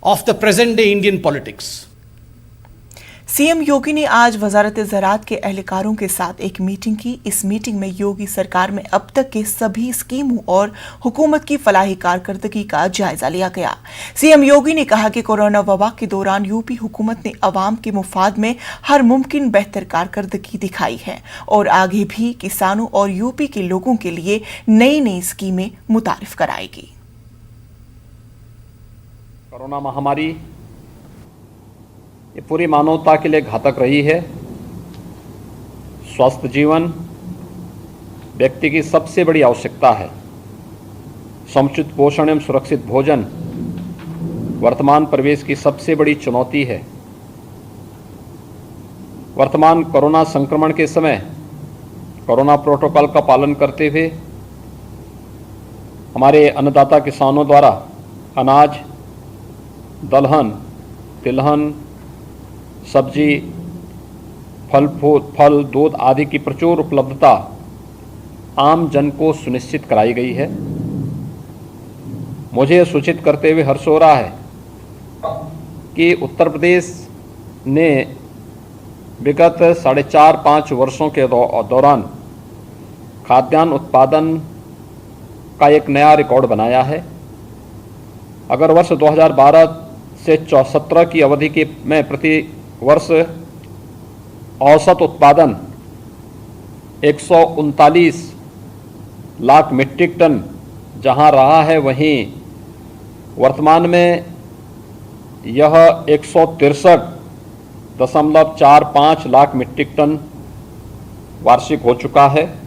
of the present day Indian politics. CM Yogi ने आज वजारत ज़राअत के एहलकारों के साथ एक मीटिंग की। इस मीटिंग में योगी सरकार में अब तक के सभी स्कीमों और हुकूमत की फलाही कारकर्दगी का जायजा लिया गया। सीएम योगी ने कहा कि कोरोना वबा के दौरान यूपी हुकूमत ने अवाम के मुफाद में हर मुमकिन बेहतर कारकर्दगी दिखाई है और आगे भी किसानों और यूपी के लोगों के लिए नई नई स्कीमें मुतारिफ कराएगी। कोरोना महामारी ये पूरी मानवता के लिए घातक रही है। स्वस्थ जीवन व्यक्ति की सबसे बड़ी आवश्यकता है। समुचित पोषण एवं सुरक्षित भोजन वर्तमान परिवेश की सबसे बड़ी चुनौती है। वर्तमान कोरोना संक्रमण के समय कोरोना प्रोटोकॉल का पालन करते हुए हमारे अन्नदाता किसानों द्वारा अनाज, दलहन, तिलहन, सब्जी, फल, दूध आदि की प्रचुर उपलब्धता आम जन को सुनिश्चित कराई गई है। मुझे सूचित करते हुए हर्ष हो रहा है कि उत्तर प्रदेश ने विगत 4.5-5 वर्षों के दौरान खाद्यान्न उत्पादन का एक नया रिकॉर्ड बनाया है। अगर वर्ष 2012 से 17 की अवधि में प्रति वर्ष औसत उत्पादन 139 लाख मीट्रिक टन जहां रहा है, वहीं वर्तमान में यह 163.45 लाख मीट्रिक टन वार्षिक हो चुका है।